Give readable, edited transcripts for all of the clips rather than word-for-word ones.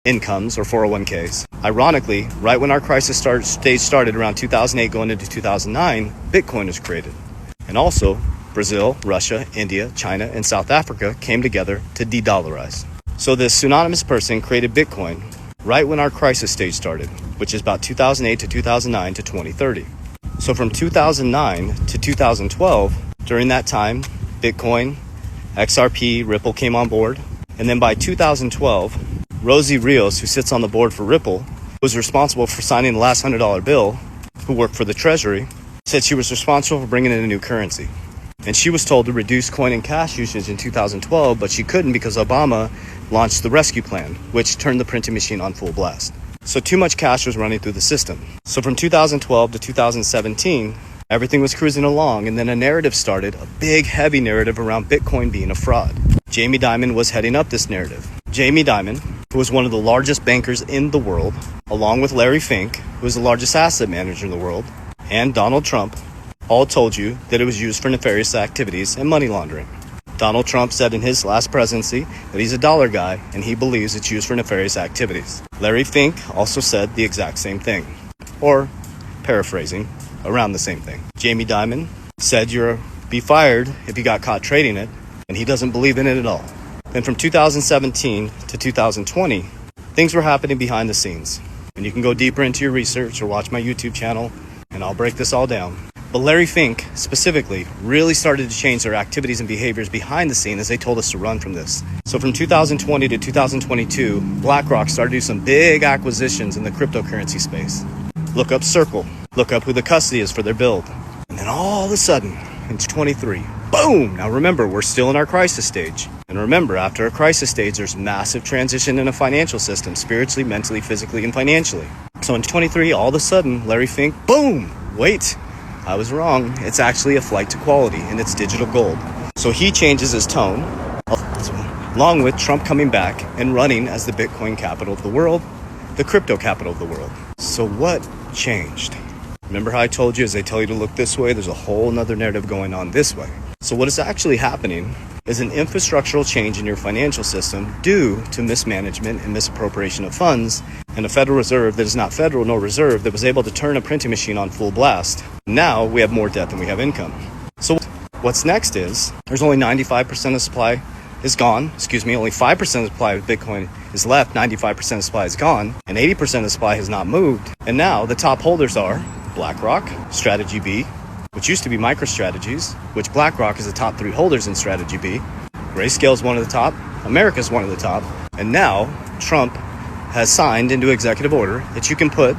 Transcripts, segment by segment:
incomes or 401ks. Ironically, right when our crisis stage started around 2008 going into 2009, Bitcoin was created. And also, Brazil, Russia, India, China, and South Africa came together to de-dollarize. So this pseudonymous person created Bitcoin right when our crisis stage started, which is about 2008 to 2009 to 2030. So from 2009 to 2012, during that time, Bitcoin, XRP, Ripple came on board. And then by 2012, Rosie Rios, who sits on the board for Ripple, was responsible for signing the last $100 bill, who worked for the Treasury, said she was responsible for bringing in a new currency. And she was told to reduce coin and cash usage in 2012, but she couldn't because Obama launched the rescue plan, which turned the printing machine on full blast. So too much cash was running through the system. So from 2012 to 2017, everything was cruising along, and then a narrative started, a big, heavy narrative around Bitcoin being a fraud. Jamie Dimon was heading up this narrative. Jamie Dimon, who was one of the largest bankers in the world, along with Larry Fink, who was the largest asset manager in the world, and Donald Trump, all told you that it was used for nefarious activities and money laundering. Donald Trump said in his last presidency that he's a dollar guy and he believes it's used for nefarious activities. Larry Fink also said the exact same thing, or paraphrasing, around the same thing. Jamie Dimon said you'll be fired if you got caught trading it, and he doesn't believe in it at all. Then from 2017 to 2020, things were happening behind the scenes. And you can go deeper into your research or watch my YouTube channel, and I'll break this all down. But Larry Fink, specifically, really started to change their activities and behaviors behind the scene as they told us to run from this. So from 2020 to 2022, BlackRock started to do some big acquisitions in the cryptocurrency space. Look up Circle. Look up who the custody is for their build. And then all of a sudden, in 2023, boom! Now remember, we're still in our crisis stage. And remember, after a crisis stage, there's massive transition in a financial system, spiritually, mentally, physically, and financially. So in 2023, all of a sudden, Larry Fink, boom! Wait, I was wrong. It's actually a flight to quality, and it's digital gold. So he changes his tone, along with Trump coming back and running as the Bitcoin capital of the world, the crypto capital of the world. So what changed? Remember how I told you, as they tell you to look this way, there's a whole nother narrative going on this way. So what is actually happening is an infrastructural change in your financial system due to mismanagement and misappropriation of funds, and a Federal Reserve that is not federal nor reserve that was able to turn a printing machine on full blast. Now we have more debt than we have income. So what's next is there's only 95% of supply is gone. Only 5% of the supply of Bitcoin is left. 95% of the supply is gone, and 80% of the supply has not moved. And now the top holders are BlackRock, Strategy B, which used to be MicroStrategies, which BlackRock is the top 3 holders in Strategy B. Grayscale is one of the top. America's one of the top. And now Trump has signed into executive order that you can put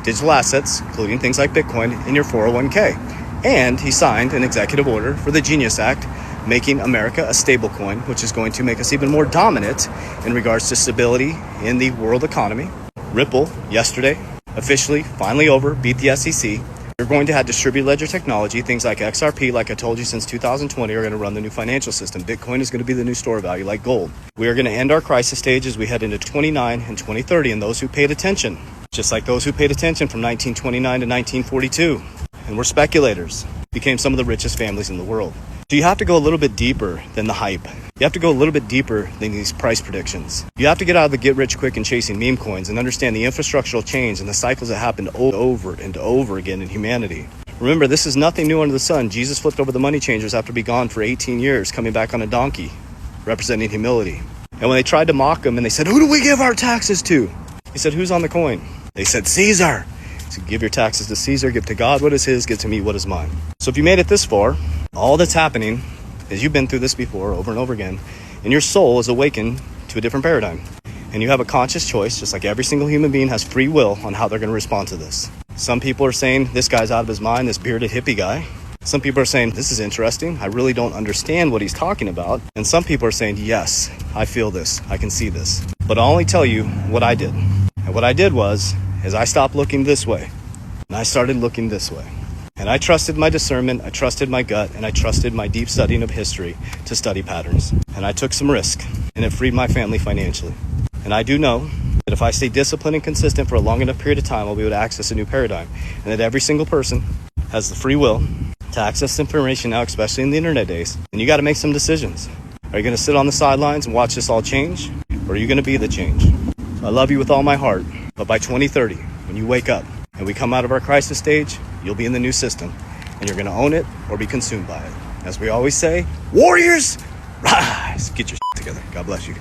digital assets, including things like Bitcoin, in your 401k. And he signed an executive order for the Genius Act, making America a stable coin, which is going to make us even more dominant in regards to stability in the world economy. Ripple, yesterday, officially, finally over, beat the SEC. You're going to have distributed ledger technology. Things like XRP, like I told you, since 2020 are going to run the new financial system. Bitcoin is going to be the new store value, like gold. We are going to end our crisis stage as we head into 29 and 2030. And those who paid attention, just like those who paid attention from 1929 to 1942, and were speculators, became some of the richest families in the world. So you have to go a little bit deeper than the hype. You have to go a little bit deeper than these price predictions. You have to get out of the get rich quick and chasing meme coins and understand the infrastructural change and the cycles that happened over and over again in humanity. Remember, this is nothing new under the sun. Jesus flipped over the money changers after being gone for 18 years, coming back on a donkey, representing humility. And when they tried to mock him and they said, "Who do we give our taxes to?" He said, "Who's on the coin?" They said, "Caesar." He said, "Give your taxes to Caesar, give to God what is his, give to me what is mine." So if you made it this far, all that's happening is you've been through this before over and over again, and your soul is awakened to a different paradigm. And you have a conscious choice, just like every single human being has free will on how they're going to respond to this. Some people are saying, this guy's out of his mind, this bearded hippie guy. Some people are saying, this is interesting. I really don't understand what he's talking about. And some people are saying, yes, I feel this. I can see this. But I'll only tell you what I did. And what I did was I stopped looking this way, and I started looking this way. And I trusted my discernment, I trusted my gut, and I trusted my deep studying of history to study patterns. And I took some risk, and it freed my family financially. And I do know that if I stay disciplined and consistent for a long enough period of time, I'll be able to access a new paradigm. And that every single person has the free will to access information now, especially in the internet days. And you got to make some decisions. Are you going to sit on the sidelines and watch this all change? Or are you going to be the change? So I love you with all my heart. But by 2030, when you wake up and we come out of our crisis stage, you'll be in the new system and you're going to own it or be consumed by it. As we always say, warriors, rise. Get your shit together. God bless you.